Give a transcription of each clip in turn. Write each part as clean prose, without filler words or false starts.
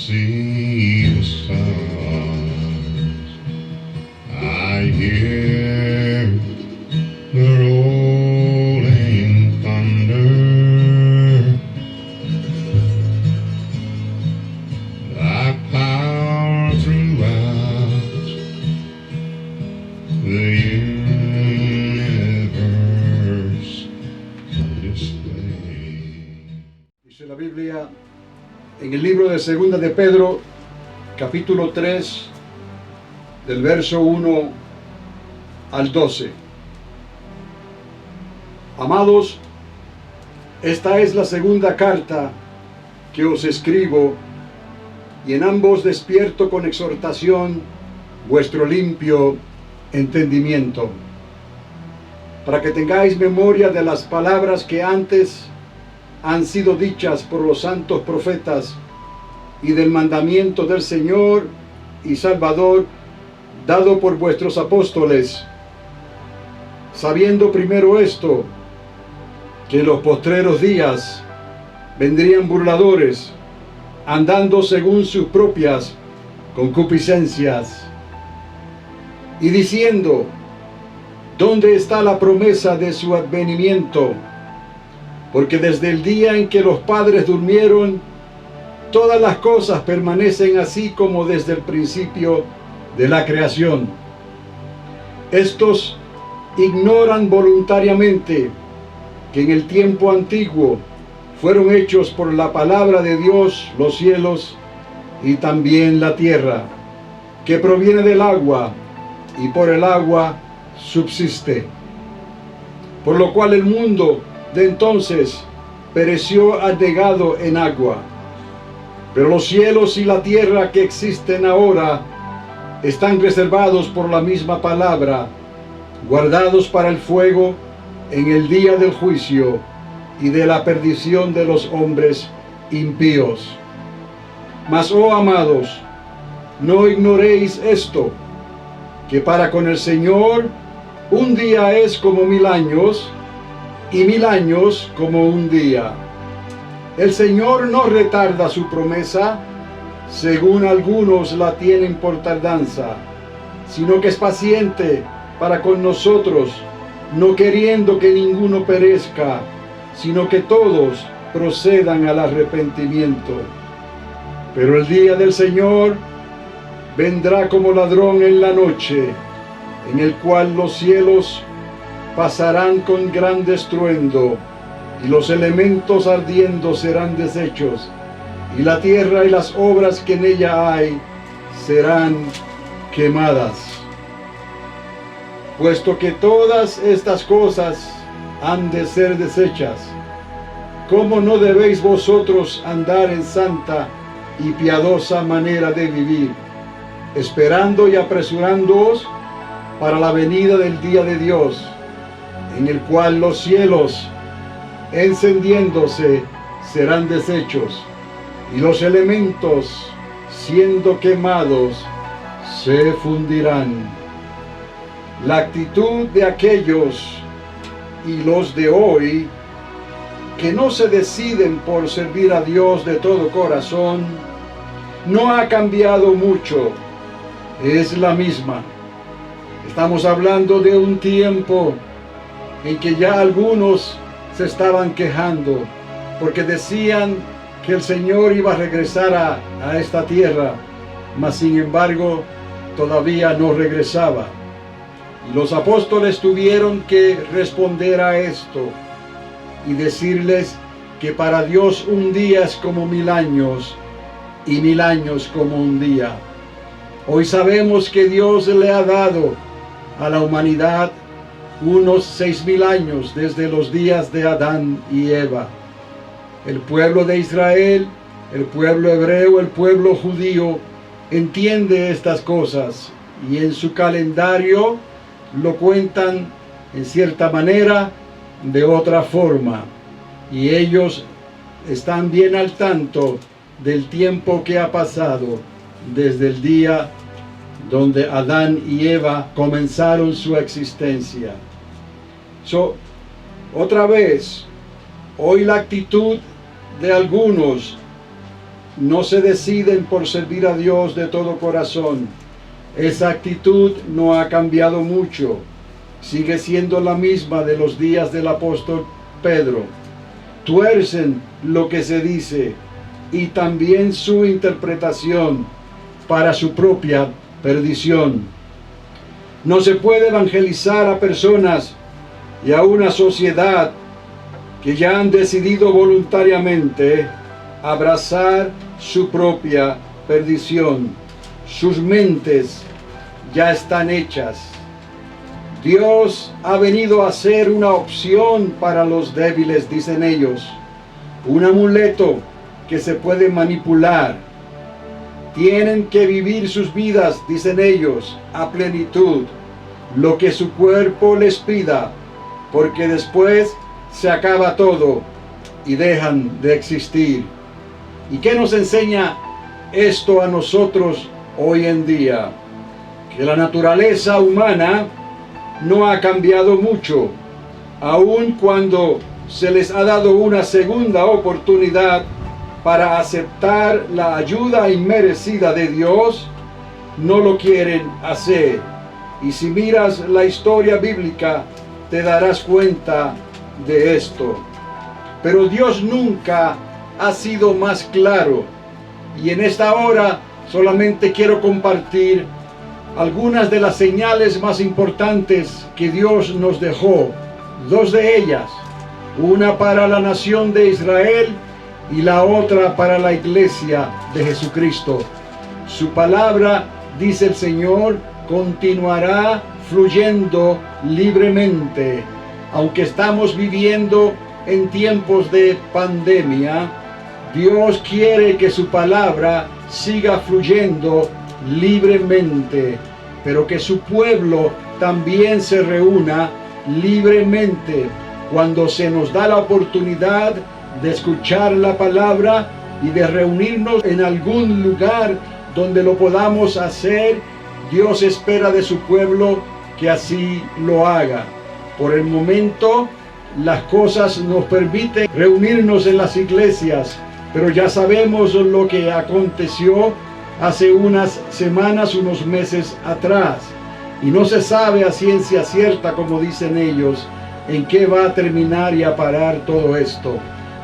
see the stars, I hear the rolling thunder, thy power throughout the universe display. Dice la Biblia en el libro de Segunda de Pedro, capítulo 3, del verso 1 al 12. Amados, esta es la segunda carta que os escribo, y en ambos despierto con exhortación vuestro limpio entendimiento, para que tengáis memoria de las palabras que antes han sido dichas por los santos profetas, y del mandamiento del Señor y Salvador dado por vuestros apóstoles, sabiendo primero esto, que en los postreros días vendrían burladores, andando según sus propias concupiscencias, y diciendo: ¿dónde está la promesa de su advenimiento? Porque desde el día en que los padres durmieron, todas las cosas permanecen así como desde el principio de la creación. Estos ignoran voluntariamente que en el tiempo antiguo fueron hechos por la palabra de Dios los cielos y también la tierra, que proviene del agua y por el agua subsiste. Por lo cual el mundo de entonces pereció anegado en agua. Pero los cielos y la tierra que existen ahora están reservados por la misma palabra, guardados para el fuego en el día del juicio y de la perdición de los hombres impíos. Mas, oh amados, no ignoréis esto, que para con el Señor un día es como 1000 años, y 1000 años como un día. El Señor no retarda su promesa, según algunos la tienen por tardanza, sino que es paciente para con nosotros, no queriendo que ninguno perezca, sino que todos procedan al arrepentimiento. Pero el día del Señor vendrá como ladrón en la noche, en el cual los cielos pasarán con gran estruendo, y los elementos ardiendo serán deshechos, y la tierra y las obras que en ella hay serán quemadas. Puesto que todas estas cosas han de ser deshechas, ¿cómo no debéis vosotros andar en santa y piadosa manera de vivir, esperando y apresurándoos para la venida del día de Dios, en el cual los cielos, encendiéndose, serán deshechos, y los elementos, siendo quemados, se fundirán? La actitud de aquellos y los de hoy que no se deciden por servir a Dios de todo corazón no ha cambiado mucho, es la misma. Estamos hablando de un tiempo en que ya algunos se estaban quejando porque decían que el Señor iba a regresar a esta tierra, mas sin embargo todavía no regresaba. Y los apóstoles tuvieron que responder a esto y decirles que para Dios un día es como 1000 años y 1000 años como un día. Hoy sabemos que Dios le ha dado a la humanidad unos 6000 años desde los días de Adán y Eva. El pueblo de Israel, el pueblo hebreo, el pueblo judío entiende estas cosas y en su calendario lo cuentan en cierta manera, de otra forma, y ellos están bien al tanto del tiempo que ha pasado desde el día donde Adán y Eva comenzaron su existencia. Otra vez, hoy la actitud de algunos no se deciden por servir a Dios de todo corazón. Esa actitud no ha cambiado mucho. Sigue siendo la misma de los días del apóstol Pedro. Tuercen lo que se dice y también su interpretación para su propia perdición. No se puede evangelizar a personas y a una sociedad que ya han decidido voluntariamente abrazar su propia perdición. Sus mentes ya están hechas. Dios ha venido a ser una opción para los débiles, dicen ellos, un amuleto que se puede manipular. Tienen que vivir sus vidas, dicen ellos, a plenitud, lo que su cuerpo les pida, porque después se acaba todo y dejan de existir. ¿Y qué nos enseña esto a nosotros hoy en día? Que la naturaleza humana no ha cambiado mucho, aun cuando se les ha dado una segunda oportunidad para aceptar la ayuda inmerecida de Dios, no lo quieren hacer. Y si miras la historia bíblica, te darás cuenta de esto. Pero Dios nunca ha sido más claro. Y en esta hora solamente quiero compartir algunas de las señales más importantes que Dios nos dejó. Dos de ellas, una para la nación de Israel y la otra para la iglesia de Jesucristo. Su palabra, dice el Señor, continuará fluyendo libremente. Aunque estamos viviendo en tiempos de pandemia, Dios quiere que su palabra siga fluyendo libremente, pero que su pueblo también se reúna libremente cuando se nos da la oportunidad de escuchar la palabra y de reunirnos en algún lugar donde lo podamos hacer. Dios espera de su pueblo que así lo haga. Por el momento, las cosas nos permiten reunirnos en las iglesias, pero ya sabemos lo que aconteció hace unas semanas, unos meses atrás, y no se sabe a ciencia cierta, como dicen ellos, en qué va a terminar y a parar todo esto.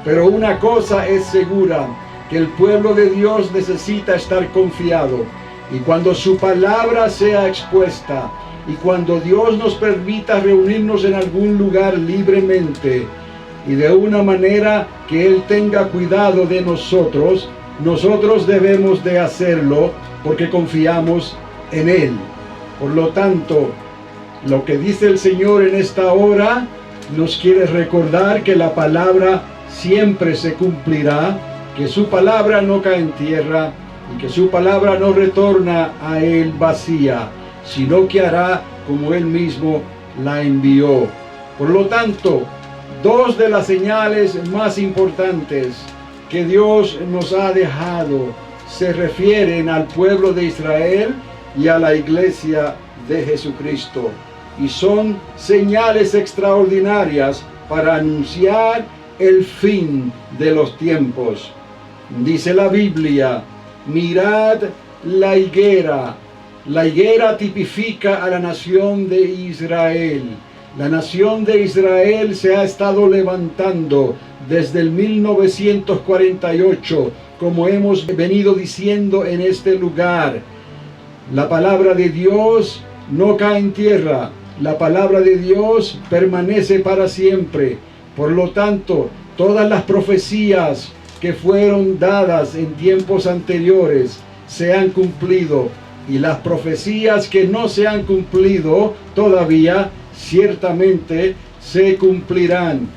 Pero una cosa es segura, que el pueblo de Dios necesita estar confiado, y cuando su palabra sea expuesta, y cuando Dios nos permita reunirnos en algún lugar libremente, y de una manera que Él tenga cuidado de nosotros, nosotros debemos de hacerlo porque confiamos en Él. Por lo tanto, lo que dice el Señor en esta hora nos quiere recordar que la palabra siempre se cumplirá, que su palabra no cae en tierra y que su palabra no retorna a Él vacía, sino que hará como Él mismo la envió. Por lo tanto, dos de las señales más importantes que Dios nos ha dejado se refieren al pueblo de Israel y a la iglesia de Jesucristo, y son señales extraordinarias para anunciar el fin de los tiempos. Dice la Biblia: mirad la higuera. La higuera tipifica a la nación de Israel. La nación de Israel se ha estado levantando desde el 1948, como hemos venido diciendo en este lugar. La palabra de Dios no cae en tierra. La palabra de Dios permanece para siempre. Por lo tanto, todas las profecías que fueron dadas en tiempos anteriores se han cumplido, y las profecías que no se han cumplido todavía ciertamente se cumplirán.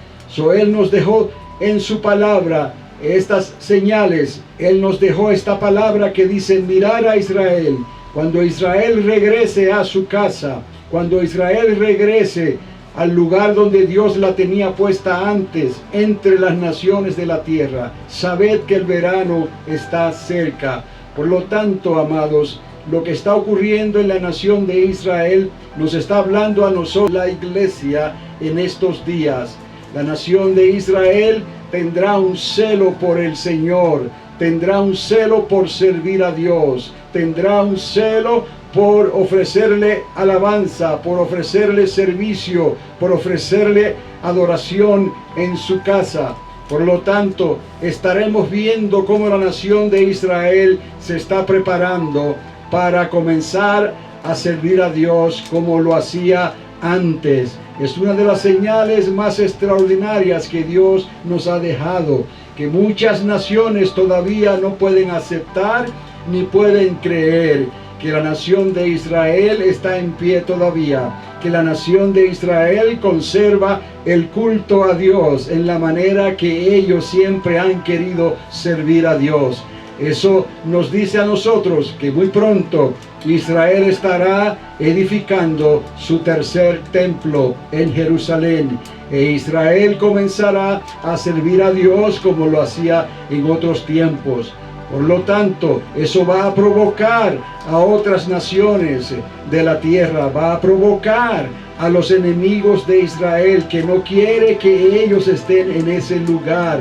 Él nos dejó en su palabra estas señales. Él nos dejó esta palabra que dice: mirar a Israel. Cuando Israel regrese a su casa, cuando Israel regrese al lugar donde Dios la tenía puesta antes, entre las naciones de la tierra, sabed que el verano está cerca. Por lo tanto, amados, lo que está ocurriendo en la nación de Israel nos está hablando a nosotros, la iglesia, en estos días. La nación de Israel tendrá un celo por el Señor. tendrá un celo por servir a Dios, tendrá un celo por ofrecerle alabanza, por ofrecerle servicio, por ofrecerle adoración en su casa. Por lo tanto, estaremos viendo cómo la nación de Israel se está preparando para comenzar a servir a Dios como lo hacía antes. Es una de las señales más extraordinarias que Dios nos ha dejado, que muchas naciones todavía no pueden aceptar ni pueden creer, que la nación de Israel está en pie todavía, que la nación de Israel conserva el culto a Dios en la manera que ellos siempre han querido servir a Dios. Eso nos dice a nosotros que muy pronto Israel estará edificando su tercer templo en Jerusalén, e Israel comenzará a servir a Dios como lo hacía en otros tiempos. Por lo tanto, eso va a provocar a otras naciones de la tierra, va a provocar a los enemigos de Israel que no quiere que ellos estén en ese lugar.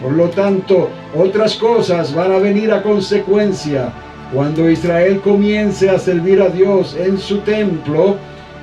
Por lo tanto, otras cosas van a venir a consecuencia. Cuando Israel comience a servir a Dios en su templo,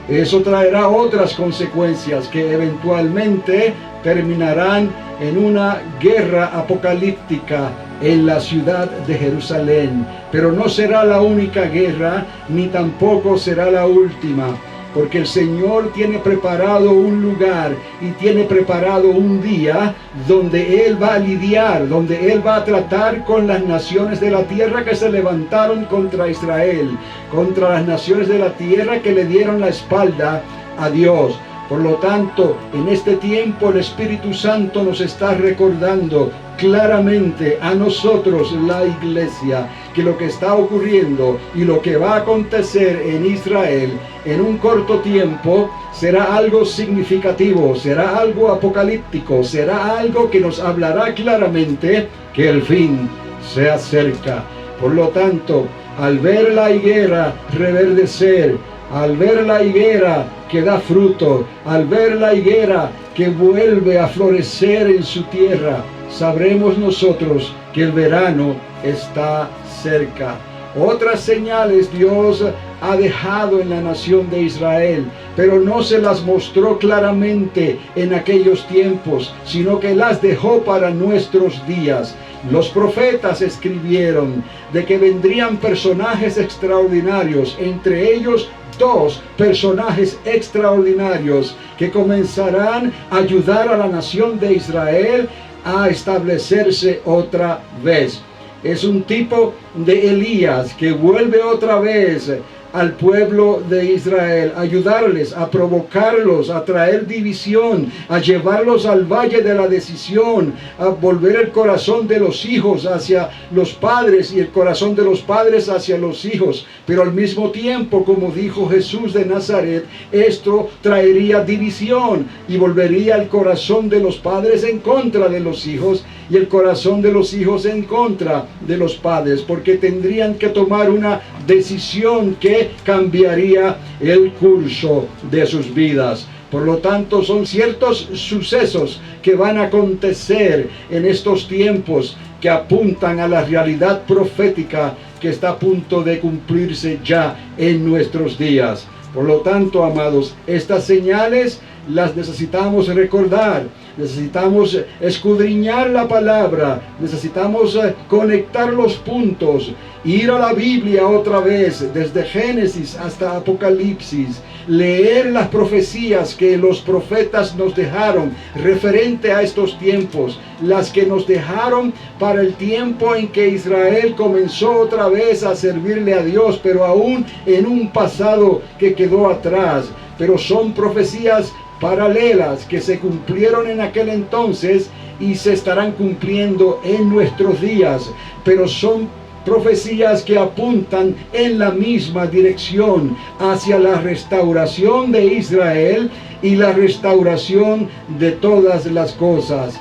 eso traerá otras consecuencias que eventualmente terminarán en una guerra apocalíptica en la ciudad de Jerusalén. Pero no será la única guerra, ni tampoco será la última, porque el Señor tiene preparado un lugar y tiene preparado un día donde Él va a lidiar, donde Él va a tratar con las naciones de la tierra que se levantaron contra Israel, contra las naciones de la tierra que le dieron la espalda a Dios. Por lo tanto, en este tiempo el Espíritu Santo nos está recordando claramente a nosotros, la iglesia, que lo que está ocurriendo y lo que va a acontecer en Israel en un corto tiempo será algo significativo, será algo apocalíptico, será algo que nos hablará claramente que el fin se acerca. Por lo tanto, al ver la higuera reverdecer, al ver la higuera que da fruto, al ver la higuera que vuelve a florecer en su tierra, sabremos nosotros que el verano está cerca. Otras señales Dios ha dejado en la nación de Israel, pero no se las mostró claramente en aquellos tiempos, sino que las dejó para nuestros días. Los profetas escribieron de que vendrían personajes extraordinarios, entre ellos dos personajes extraordinarios que comenzarán a ayudar a la nación de Israel a establecerse otra vez. Es un tipo de Elías que vuelve otra vez al pueblo de Israel, a ayudarles, a provocarlos, a traer división, a llevarlos al valle de la decisión, a volver el corazón de los hijos hacia los padres y el corazón de los padres hacia los hijos. Pero al mismo tiempo, como dijo Jesús de Nazaret, esto traería división y volvería el corazón de los padres en contra de los hijos y el corazón de los hijos en contra de los padres, porque tendrían que tomar una decisión que cambiaría el curso de sus vidas. Por lo tanto, son ciertos sucesos que van a acontecer en estos tiempos que apuntan a la realidad profética que está a punto de cumplirse ya en nuestros días. Por lo tanto, amados, estas señales las necesitamos recordar, necesitamos escudriñar la palabra, necesitamos conectar los puntos, ir a la Biblia otra vez, desde Génesis hasta Apocalipsis, leer las profecías que los profetas nos dejaron referente a estos tiempos, las que nos dejaron para el tiempo en que Israel comenzó otra vez a servirle a Dios, pero aún en un pasado que quedó atrás. Pero son profecías paralelas que se cumplieron en aquel entonces y se estarán cumpliendo en nuestros días, pero son profecías que apuntan en la misma dirección hacia la restauración de Israel y la restauración de todas las cosas.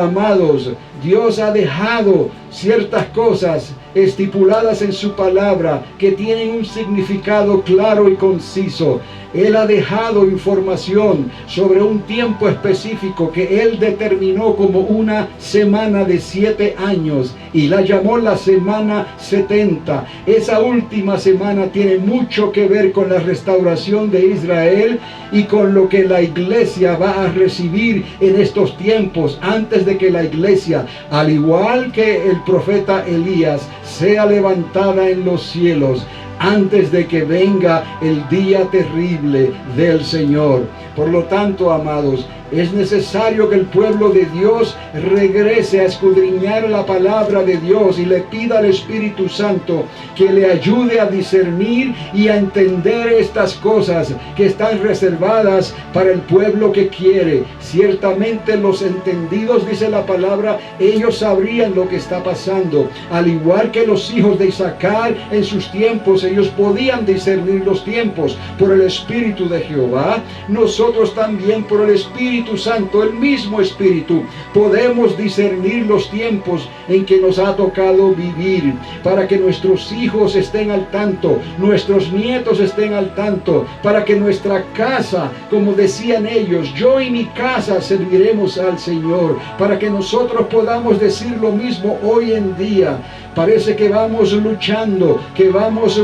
Amados, Dios ha dejado ciertas cosas estipuladas en su palabra que tienen un significado claro y conciso. Él ha dejado información sobre un tiempo específico que Él determinó como una semana de 7 años y la llamó la semana 70. Esa última semana tiene mucho que ver con la restauración de Israel y con lo que la iglesia va a recibir en estos tiempos, antes de que la iglesia, al igual que el profeta Elías, sea levantada en los cielos, antes de que venga el día terrible del Señor. Por lo tanto, amados, es necesario que el pueblo de Dios regrese a escudriñar la palabra de Dios y le pida al Espíritu Santo que le ayude a discernir y a entender estas cosas que están reservadas para el pueblo que quiere. Ciertamente los entendidos, dice la palabra, ellos sabrían lo que está pasando. Al igual que los hijos de Isaacar en sus tiempos, ellos podían discernir los tiempos por el Espíritu de Jehová. Nosotros también por el Espíritu Santo, el mismo Espíritu, podemos discernir los tiempos en que nos ha tocado vivir, para que nuestros hijos estén al tanto, nuestros nietos estén al tanto, para que nuestra casa, como decían ellos, yo y mi casa serviremos al Señor, para que nosotros podamos decir lo mismo hoy en día. Parece que vamos luchando, que vamos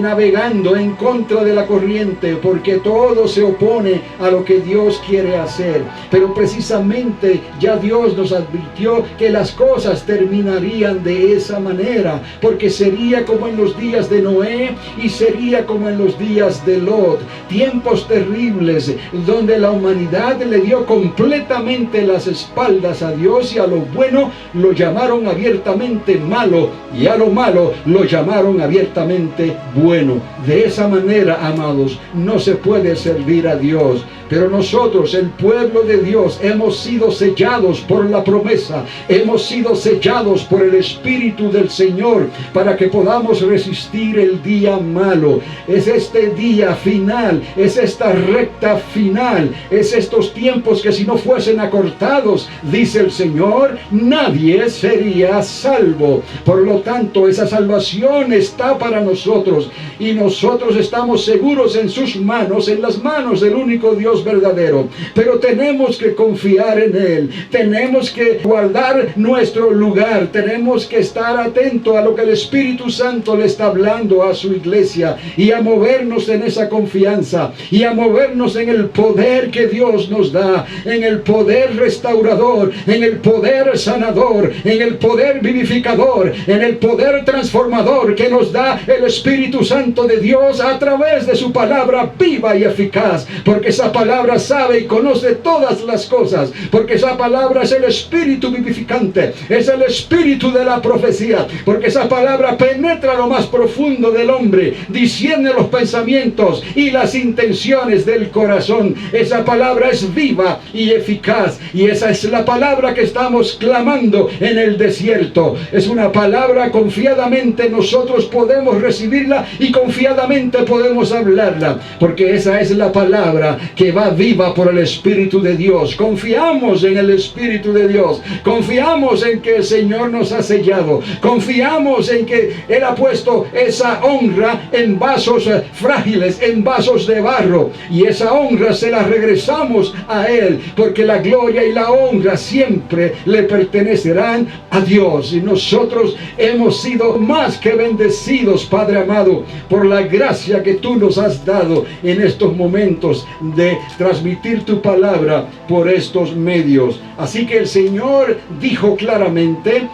navegando en contra de la corriente, porque todo se opone a lo que Dios quiere hacer. Pero precisamente ya Dios nos advirtió que las cosas terminarían de esa manera, porque sería como en los días de Noé y sería como en los días de Lot. Tiempos terribles donde la humanidad le dio completamente las espaldas a Dios, y a lo bueno lo llamaron abiertamente malo, y a lo malo lo llamaron abiertamente bueno. De esa manera, amados, no se puede servir a Dios. Pero nosotros, el pueblo de Dios, hemos sido sellados por la promesa, hemos sido sellados por el Espíritu del Señor, para que podamos resistir el día malo. Es este día final, es esta recta final, es estos tiempos que si no fuesen acortados, dice el Señor, nadie sería salvo. Por lo tanto, esa salvación está para nosotros, y nosotros estamos seguros en sus manos, en las manos del único Dios verdadero. Pero tenemos que confiar en Él, tenemos que guardar nuestro lugar, tenemos que estar atentos a lo que el Espíritu Santo le está hablando a su iglesia, y a movernos en esa confianza, y a movernos en el poder que Dios nos da, en el poder restaurador, en el poder sanador, en el poder vivificador, en el poder transformador que nos da el Espíritu Santo de Dios a través de su palabra viva y eficaz, porque esa palabra sabe y conoce todas las cosas, porque esa palabra es el Espíritu vivificante, es el Espíritu de la profecía, porque esa palabra penetra lo más profundo del hombre, discierne los pensamientos y las intenciones del corazón. Esa palabra es viva y eficaz, y esa es la palabra que estamos clamando en el desierto. Es una palabra confiadamente nosotros podemos recibirla, y confiadamente podemos hablarla, porque esa es la palabra que va viva por el Espíritu de Dios. Confiamos en el Espíritu de Dios, confiamos en que el Señor nos ha sellado, confiamos en que Él ha puesto esa honra en vasos frágiles, en vasos de barro, y esa honra se la regresamos a Él, porque la gloria y la honra siempre le pertenecerán a Dios. Y nosotros hemos sido más que bendecidos, Padre amado, por la gracia que tú nos has dado en estos momentos de transmitir tu palabra por estos medios. Así que el Señor dijo claramente: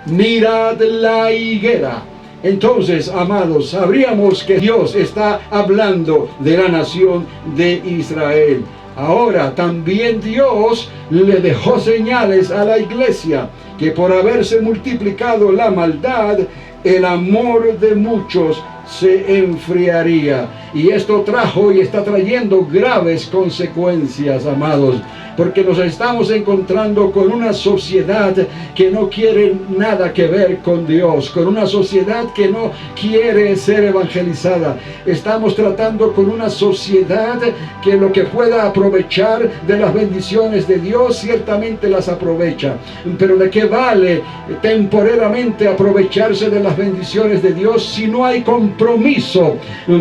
mirad la higuera. Entonces, amados, sabríamos que Dios está hablando de la nación de Israel. Ahora también Dios le dejó señales a la iglesia, que por haberse multiplicado la maldad, el amor de muchos se enfriaría. Y esto trajo y está trayendo graves consecuencias, amados, porque nos estamos encontrando con una sociedad que no quiere nada que ver con Dios, con una sociedad que no quiere ser evangelizada. Estamos tratando con una sociedad que lo que pueda aprovechar de las bendiciones de Dios, ciertamente las aprovecha. Pero ¿de qué vale temporalmente aprovecharse de las bendiciones de Dios si no hay compromiso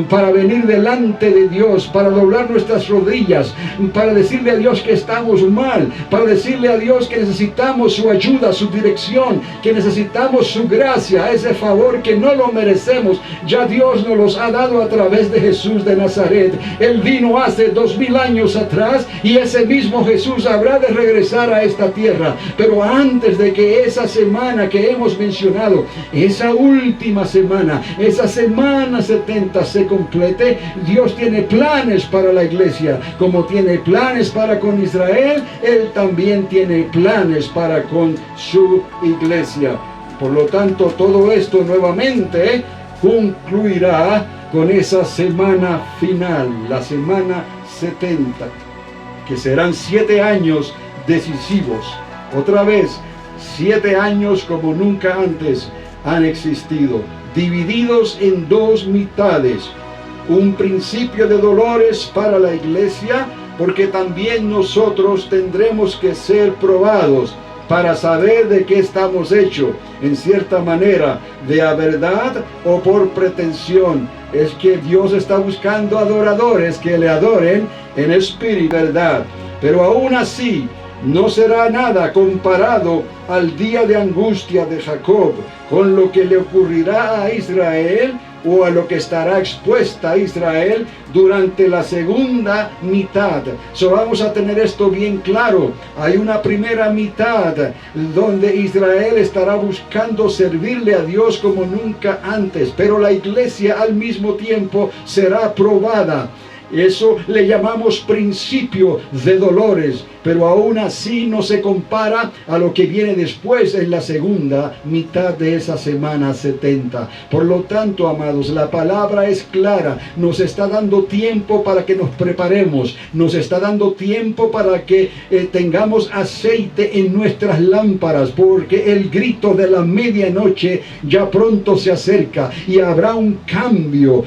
para venir venir delante de Dios, para doblar nuestras rodillas, para decirle a Dios que estamos mal, para decirle a Dios que necesitamos su ayuda, su dirección, que necesitamos su gracia, ese favor que no lo merecemos. Ya Dios nos los ha dado a través de Jesús de Nazaret. Él vino hace 2000 años atrás y ese mismo Jesús habrá de regresar a esta tierra. Pero antes de que esa semana que hemos mencionado, esa última semana, esa semana 70 se complete, Dios tiene planes para la iglesia. Como tiene planes para con Israel, Él también tiene planes para con su iglesia. Por lo tanto, todo esto nuevamente concluirá con esa semana final, la semana 70, que serán 7 años decisivos. Otra vez, 7 años como nunca antes han existido, divididos en 2 mitades. Un principio de dolores para la iglesia, porque también nosotros tendremos que ser probados para saber de qué estamos hechos, en cierta manera, de a verdad o por pretensión. Es que Dios está buscando adoradores que le adoren en espíritu y verdad. Pero aún así, no será nada comparado al día de angustia de Jacob, con lo que le ocurrirá a Israel o a lo que estará expuesta a Israel durante la segunda mitad. Vamos a tener esto bien claro. Hay una primera mitad donde Israel estará buscando servirle a Dios como nunca antes, pero la iglesia al mismo tiempo será probada. Eso le llamamos principio de dolores, pero aún así no se compara a lo que viene después en la segunda mitad de esa semana 70. Por lo tanto, amados, la palabra es clara. Nos está dando tiempo para que nos preparemos. Nos está dando tiempo para que tengamos aceite en nuestras lámparas, porque el grito de la medianoche ya pronto se acerca y habrá un cambio,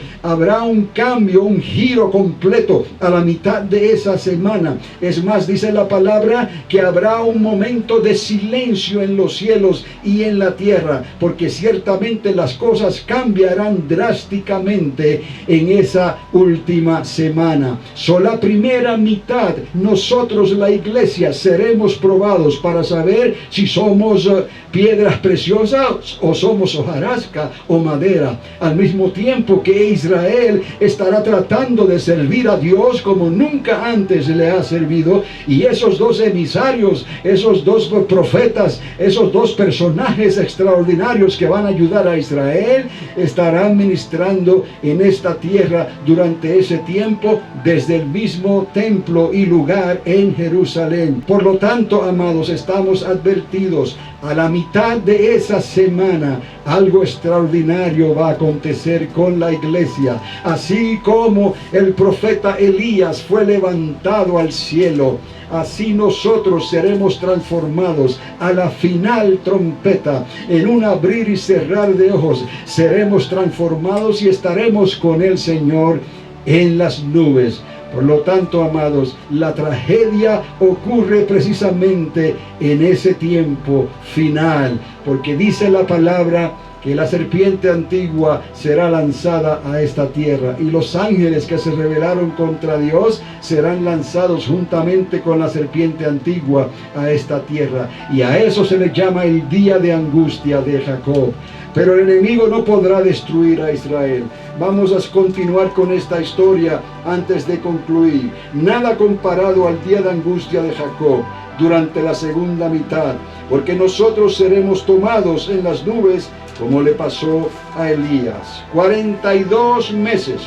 un giro completo a la mitad de esa semana. Es más, dice la palabra que habrá un momento de silencio en los cielos y en la tierra, porque ciertamente las cosas cambiarán drásticamente en esa última semana. La primera mitad, nosotros, la iglesia, seremos probados para saber si somos piedras preciosas o somos hojarasca o madera. Al mismo tiempo que Israel estará tratando de servir a Dios como nunca antes le ha servido, y esos 2 emisarios, esos 2 profetas, esos 2 personajes extraordinarios que van a ayudar a Israel, estarán ministrando en esta tierra durante ese tiempo desde el mismo templo y lugar en Jerusalén. Por lo tanto, amados, estamos advertidos. A la mitad de esa semana, algo extraordinario va a acontecer con la iglesia. Así como el profeta Elías fue levantado al cielo, así nosotros seremos transformados a la final trompeta. En un abrir y cerrar de ojos seremos transformados y estaremos con el Señor en las nubes. Por lo tanto, amados, la tragedia ocurre precisamente en ese tiempo final, porque dice la palabra que la serpiente antigua será lanzada a esta tierra, y los ángeles que se rebelaron contra Dios serán lanzados juntamente con la serpiente antigua a esta tierra, y a eso se le llama el día de angustia de Jacob. Pero el enemigo no podrá destruir a Israel. Vamos a continuar con esta historia antes de concluir. Nada comparado al día de angustia de Jacob durante la segunda mitad, porque nosotros seremos tomados en las nubes como le pasó a Elías. 42 meses.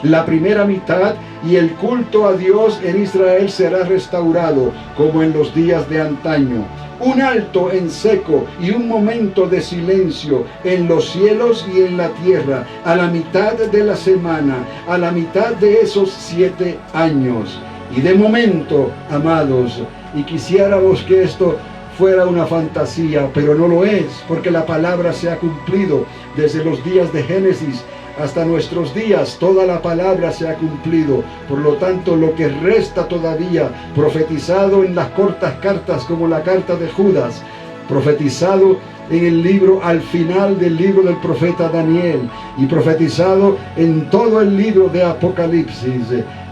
La primera mitad, y el culto a Dios en Israel será restaurado como en los días de antaño. Un alto en seco y un momento de silencio en los cielos y en la tierra, a la mitad de la semana, a la mitad de esos 7 años. Y de momento, amados, y quisiéramos que esto fuera una fantasía, pero no lo es, porque la palabra se ha cumplido desde los días de Génesis hasta nuestros días. Toda la palabra se ha cumplido. Por lo tanto, lo que resta todavía, profetizado en las cortas cartas como la carta de Judas, profetizado en el libro, al final del libro del profeta Daniel, y profetizado en todo el libro de Apocalipsis.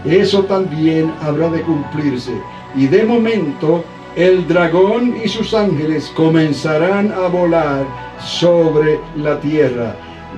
Eso también habrá de cumplirse. Y de momento, el dragón y sus ángeles comenzarán a volar sobre la tierra.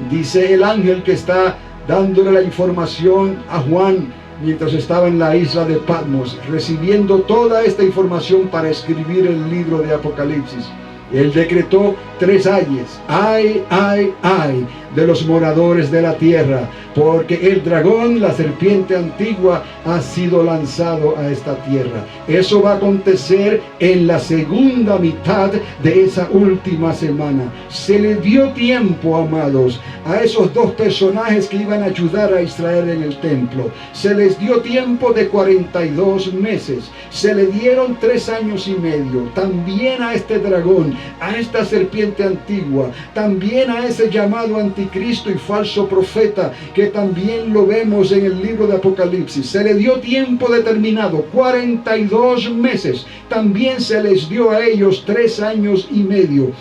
Dice el ángel que está dándole la información a Juan mientras estaba en la isla de Patmos, recibiendo toda esta información para escribir el libro de Apocalipsis. Él decretó 3 ayes: ay, ay, ay de los moradores de la tierra, porque el dragón, la serpiente antigua, ha sido lanzado a esta tierra. Eso va a acontecer en la segunda mitad de esa última semana. Se le dio tiempo, amados, a esos 2 personajes que iban a ayudar a Israel en el templo. Se les dio tiempo de 42 meses. Se le dieron 3 años y medio. También a este dragón, a esta serpiente antigua, también a ese llamado anticristo y falso profeta, que también lo vemos en el libro de Apocalipsis. Se le dio tiempo determinado, 42 meses. También se les dio a ellos 3 años y medio.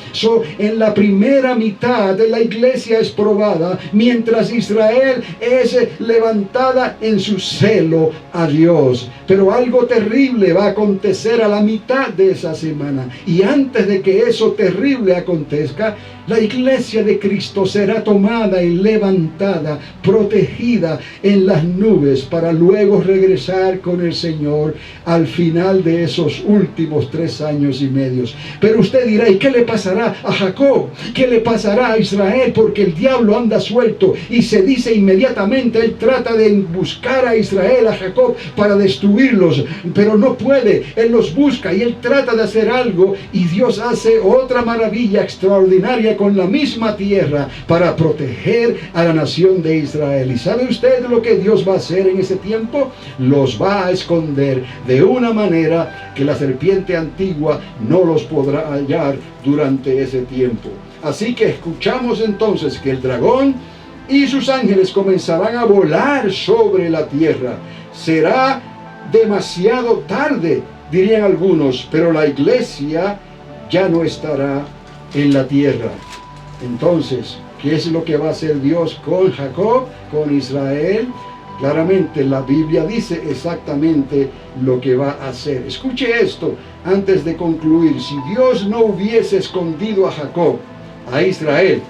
En la primera mitad de la iglesia es probada, mientras Israel es levantada en su celo a Dios. Pero algo terrible va a acontecer a la mitad de esa semana. Y antes de que eso terrible acontezca, la iglesia de Cristo será tomada y levantada, protegida en las nubes, para luego regresar con el Señor al final de esos últimos 3 años y medio. Pero usted dirá: ¿y qué le pasará a Jacob? ¿Qué le pasará a Israel? Porque el diablo anda suelto, y se dice inmediatamente, él trata de buscar a Israel, a Jacob, para destruirlos, pero no puede. Él los busca y él trata de hacer algo, y Dios hace otra maravilla extraordinaria con la misma tierra para proteger a la nación de Israel. ¿Y sabe usted lo que Dios va a hacer en ese tiempo? Los va a esconder de una manera que la serpiente antigua no los podrá hallar durante ese tiempo. Así que escuchamos entonces que el dragón y sus ángeles comenzarán a volar sobre la tierra. Será demasiado tarde, dirían algunos, pero la iglesia ya no estará en la tierra. Entonces, ¿qué es lo que va a hacer Dios con Jacob, con Israel? Claramente la Biblia dice exactamente lo que va a hacer. Escuche esto antes de concluir. Si Dios no hubiese escondido a Jacob, a Israel,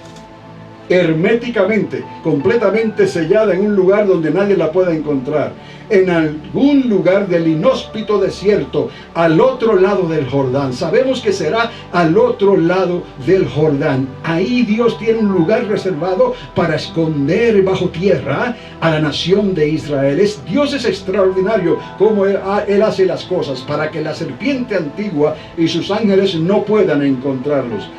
herméticamente, completamente sellada en un lugar donde nadie la pueda encontrar, en algún lugar del inhóspito desierto, al otro lado del Jordán. Sabemos que será al otro lado del Jordán. Ahí Dios tiene un lugar reservado para esconder bajo tierra a la nación de Israel. Dios es extraordinario como Él hace las cosas para que la serpiente antigua y sus ángeles no puedan encontrarlos.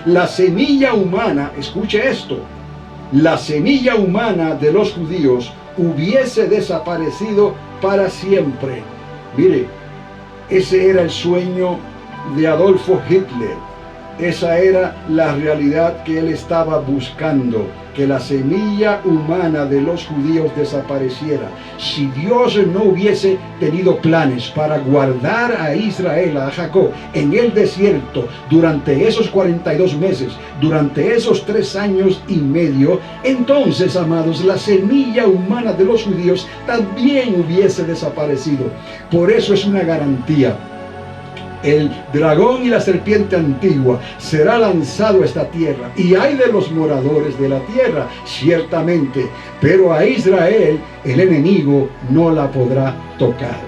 La semilla humana, escuche esto, la semilla humana de los judíos hubiese desaparecido para siempre. Mire, ese era el sueño de Adolfo Hitler. Esa era la realidad que él estaba buscando, que la semilla humana de los judíos desapareciera. Si Dios no hubiese tenido planes para guardar a Israel, a Jacob, en el desierto durante esos 42 meses, durante esos 3 años y medio, entonces, amados, la semilla humana de los judíos también hubiese desaparecido. Por eso es una garantía. El dragón y la serpiente antigua será lanzado a esta tierra, y hay de los moradores de la tierra, ciertamente, pero a Israel el enemigo no la podrá tocar.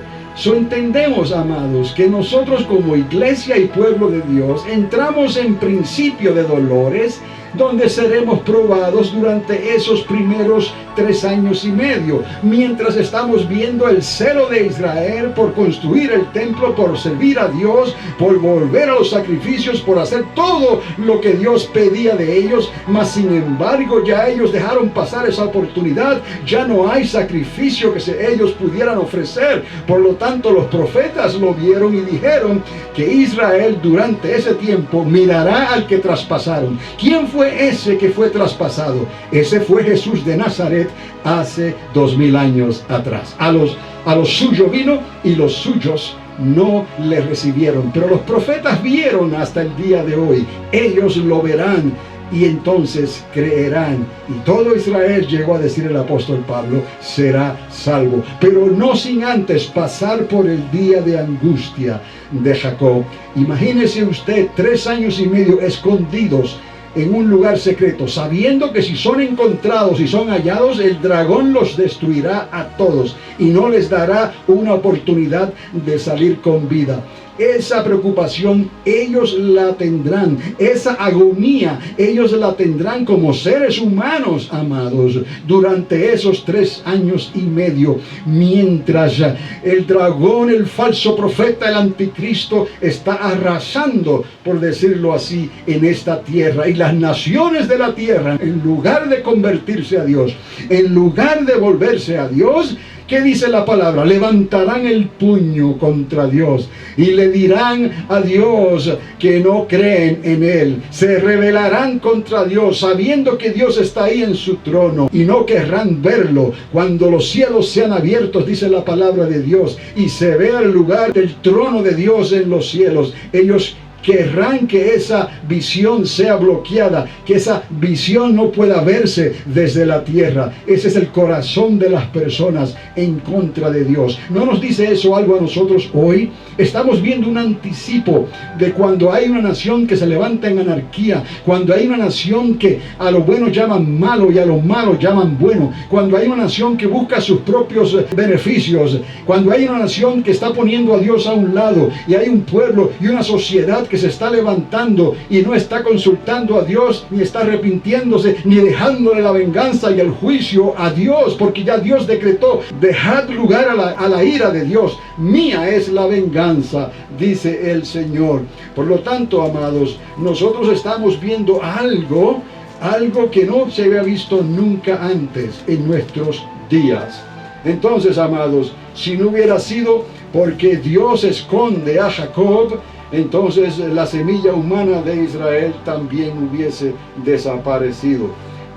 Entendemos, amados, que nosotros como iglesia y pueblo de Dios entramos en principio de dolores, donde seremos probados durante esos primeros 3 años y medio, mientras estamos viendo el celo de Israel por construir el templo, por servir a Dios, por volver a los sacrificios, por hacer todo lo que Dios pedía de ellos. Mas sin embargo ya ellos dejaron pasar esa oportunidad. Ya no hay sacrificio que ellos pudieran ofrecer. Por lo tanto, los profetas lo vieron y dijeron que Israel durante ese tiempo mirará al que traspasaron. ¿Quién fue ese que fue traspasado? Ese fue Jesús de Nazaret hace 2000 años atrás. A los suyos vino y los suyos no le recibieron. Pero los profetas vieron hasta el día de hoy. Ellos lo verán y entonces creerán. Y todo Israel, llegó a decir el apóstol Pablo, será salvo. Pero no sin antes pasar por el día de angustia de Jacob. Imagínese usted 3 años y medio escondidos en un lugar secreto, sabiendo que si son encontrados y son hallados, el dragón los destruirá a todos y no les dará una oportunidad de salir con vida. Esa preocupación ellos la tendrán, esa agonía ellos la tendrán como seres humanos, amados, durante esos 3 años y medio, mientras el dragón, el falso profeta, el anticristo, está arrasando, por decirlo así, en esta tierra. Y las naciones de la tierra, en lugar de convertirse a Dios, en lugar de volverse a Dios, ¿qué dice la palabra? Levantarán el puño contra Dios y le dirán a Dios que no creen en Él. Se rebelarán contra Dios, sabiendo que Dios está ahí en su trono, y no querrán verlo. Cuando los cielos sean abiertos, dice la palabra de Dios, y se vea el lugar del trono de Dios en los cielos, ellos querrán que esa visión sea bloqueada, que esa visión no pueda verse desde la tierra. Ese es el corazón de las personas en contra de Dios. ¿No nos dice eso algo a nosotros hoy? Estamos viendo un anticipo de cuando hay una nación que se levanta en anarquía, cuando hay una nación que a lo bueno llaman malo y a lo malo llaman bueno, cuando hay una nación que busca sus propios beneficios, cuando hay una nación que está poniendo a Dios a un lado, y hay un pueblo y una sociedad que se está levantando y no está consultando a Dios, ni está arrepintiéndose, ni dejándole la venganza y el juicio a Dios, porque ya Dios decretó: dejad lugar a la ira de Dios, mía es la venganza, dice el Señor. Por lo tanto, amados, nosotros estamos viendo algo que no se había visto nunca antes en nuestros días. Entonces, amados, si no hubiera sido porque Dios esconde a Jacob, entonces la semilla humana de Israel también hubiese desaparecido.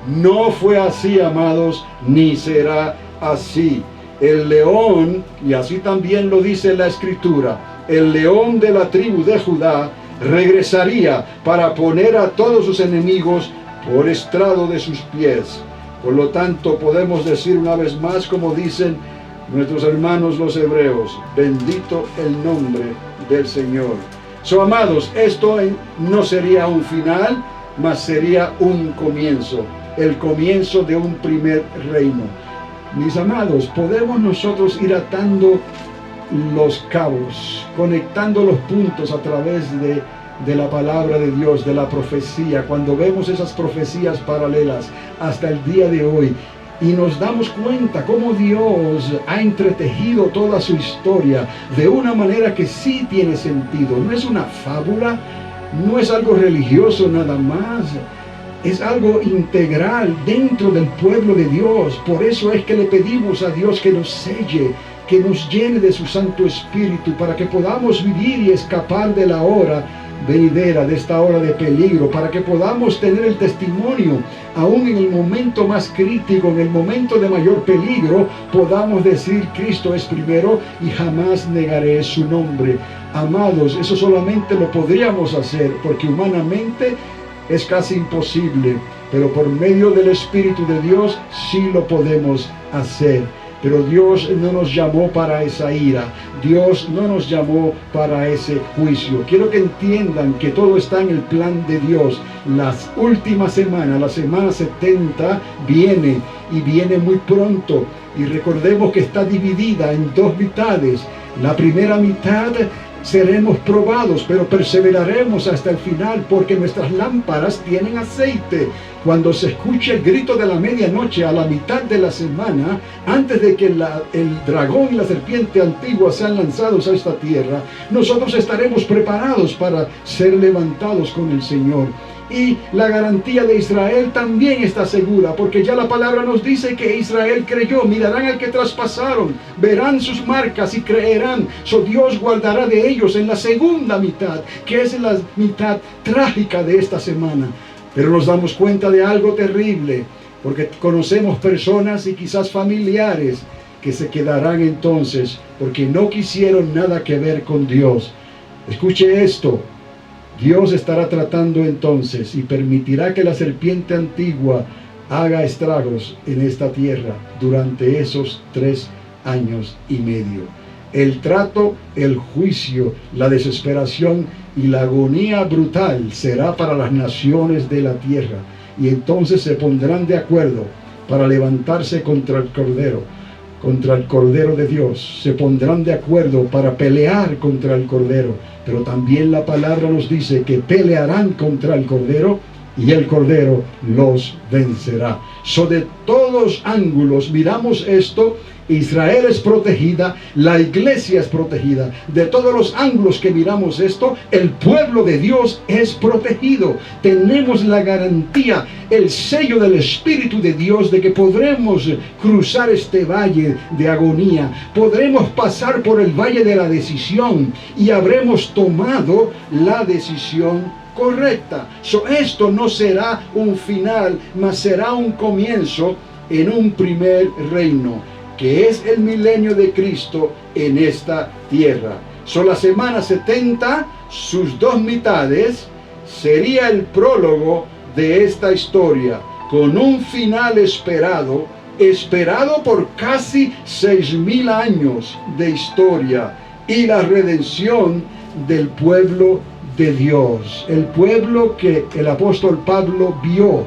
No fue así, amados, ni será así. El león, y así también lo dice la Escritura, el león de la tribu de Judá regresaría para poner a todos sus enemigos por estrado de sus pies. Por lo tanto, podemos decir una vez más, como dicen nuestros hermanos los hebreos: bendito el nombre del Señor. Amados, esto no sería un final, mas sería un comienzo, el comienzo de un primer reino. Mis amados, podemos nosotros ir atando los cabos, conectando los puntos a través de la palabra de Dios, de la profecía, cuando vemos esas profecías paralelas hasta el día de hoy, y nos damos cuenta cómo Dios ha entretejido toda su historia de una manera que sí tiene sentido. No es una fábula, no es algo religioso nada más, es algo integral dentro del pueblo de Dios. Por eso es que le pedimos a Dios que nos selle, que nos llene de su Santo Espíritu, para que podamos vivir y escapar de la hora venidera, de esta hora de peligro, para que podamos tener el testimonio, aún en el momento más crítico, en el momento de mayor peligro, podamos decir: Cristo es primero y jamás negaré su nombre. Amados, eso solamente lo podríamos hacer porque humanamente es casi imposible, pero por medio del Espíritu de Dios sí lo podemos hacer. Pero Dios no nos llamó para esa ira, Dios no nos llamó para ese juicio. Quiero que entiendan que todo está en el plan de Dios. Las últimas semanas, la semana 70, viene y viene muy pronto. Y recordemos que está dividida en 2 mitades. La primera mitad seremos probados, pero perseveraremos hasta el final, porque nuestras lámparas tienen aceite. Cuando se escuche el grito de la medianoche a la mitad de la semana, antes de que el dragón y la serpiente antigua sean lanzados a esta tierra, nosotros estaremos preparados para ser levantados con el Señor. Y la garantía de Israel también está segura, porque ya la palabra nos dice que Israel creyó. Mirarán al que traspasaron, verán sus marcas y creerán. Dios guardará de ellos en la segunda mitad, que es la mitad trágica de esta semana. Pero nos damos cuenta de algo terrible, porque conocemos personas y quizás familiares que se quedarán entonces porque no quisieron nada que ver con Dios. Escuche esto. Dios estará tratando entonces y permitirá que la serpiente antigua haga estragos en esta tierra durante esos 3 años y medio. El trato, el juicio, la desesperación y la agonía brutal será para las naciones de la tierra, y entonces se pondrán de acuerdo para levantarse contra el Cordero de Dios. Se pondrán de acuerdo para pelear contra el Cordero, pero también la palabra nos dice que pelearán contra el Cordero y el Cordero los vencerá. De todos ángulos miramos esto. Israel es protegida, la iglesia es protegida. De todos los ángulos que miramos esto, el pueblo de Dios es protegido. Tenemos la garantía, el sello del Espíritu de Dios de que podremos cruzar este valle de agonía. Podremos pasar por el valle de la decisión y habremos tomado la decisión correcta. Esto no será un final, mas será un comienzo en un primer reino, que es el milenio de Cristo en esta tierra. La semana 70, sus 2 mitades, sería el prólogo de esta historia, con un final esperado por casi 6.000 años de historia, y la redención del pueblo de Dios, el pueblo que el apóstol Pablo vio,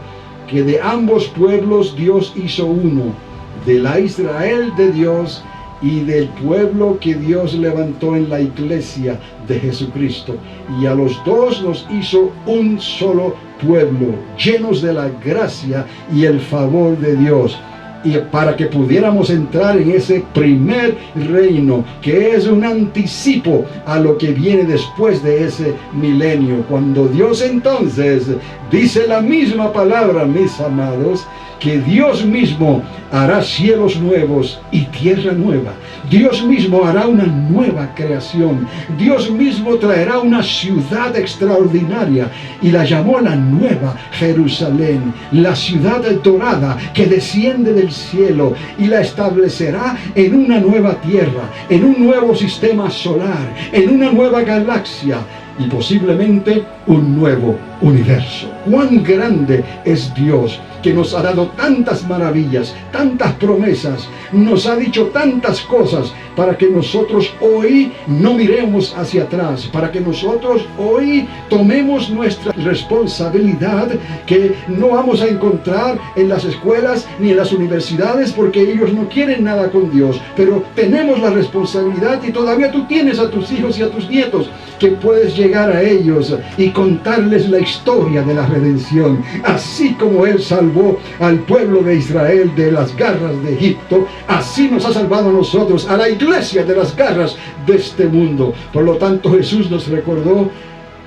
que de ambos pueblos Dios hizo uno, de la Israel de Dios y del pueblo que Dios levantó en la iglesia de Jesucristo. Y a los dos nos hizo un solo pueblo, llenos de la gracia y el favor de Dios. Y para que pudiéramos entrar en ese primer reino, que es un anticipo a lo que viene después de ese milenio, cuando Dios entonces dice la misma palabra, mis amados, que Dios mismo hará cielos nuevos y tierra nueva. Dios mismo hará una nueva creación. Dios mismo traerá una ciudad extraordinaria, y la llamó la Nueva Jerusalén, la ciudad dorada que desciende del cielo, y la establecerá en una nueva tierra, en un nuevo sistema solar, en una nueva galaxia, y posiblemente un nuevo universo. ¡Cuán grande es Dios, que nos ha dado tantas maravillas, tantas promesas, nos ha dicho tantas cosas, para que nosotros hoy no miremos hacia atrás, para que nosotros hoy tomemos nuestra responsabilidad, que no vamos a encontrar en las escuelas ni en las universidades, porque ellos no quieren nada con Dios, pero tenemos la responsabilidad, y todavía tú tienes a tus hijos y a tus nietos, que puedes llegar a ellos y contarles la historia de la redención. Así como Él salvó al pueblo de Israel de las garras de Egipto, así nos ha salvado a nosotros, a la iglesia, de las garras de este mundo. Por lo tanto, Jesús nos recordó: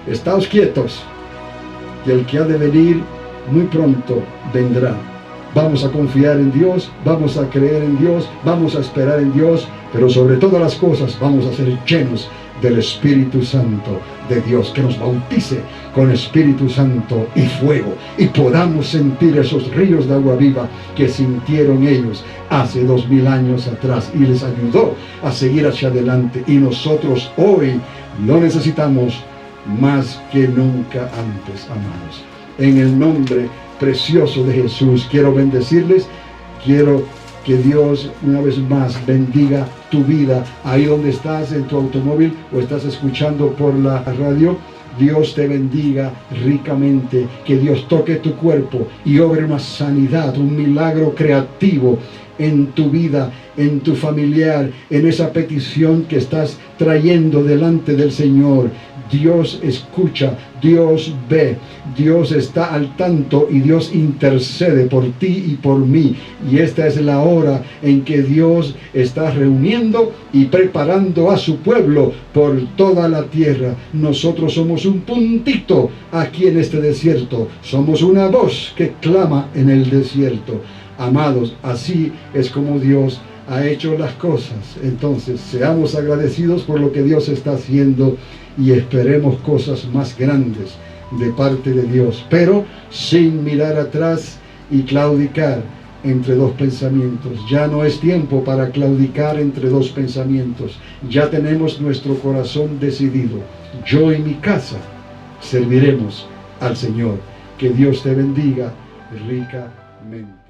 estáos quietos, que el que ha de venir muy pronto vendrá. Vamos a confiar en Dios, vamos a creer en Dios, vamos a esperar en Dios, pero sobre todas las cosas vamos a ser llenos del Espíritu Santo de Dios, que nos bautice con Espíritu Santo y fuego, y podamos sentir esos ríos de agua viva que sintieron ellos hace 2000 años atrás, y les ayudó a seguir hacia adelante. Y nosotros hoy lo necesitamos más que nunca antes, amados. En el nombre precioso de Jesús quiero bendecirles. Quiero que Dios una vez más bendiga tu vida ahí donde estás, en tu automóvil, o estás escuchando por la radio. Dios te bendiga ricamente, que Dios toque tu cuerpo y obre una sanidad, un milagro creativo en tu vida, en tu familiar, en esa petición que estás trayendo delante del Señor. Dios escucha, Dios ve, Dios está al tanto, y Dios intercede por ti y por mí. Y esta es la hora en que Dios está reuniendo y preparando a su pueblo por toda la tierra. Nosotros somos un puntito aquí en este desierto, somos una voz que clama en el desierto. Amados, así es como Dios ha hecho las cosas. Entonces, seamos agradecidos por lo que Dios está haciendo, y esperemos cosas más grandes de parte de Dios, pero sin mirar atrás y claudicar entre dos pensamientos. Ya no es tiempo para claudicar entre dos pensamientos. Ya tenemos nuestro corazón decidido. Yo y mi casa serviremos al Señor. Que Dios te bendiga ricamente.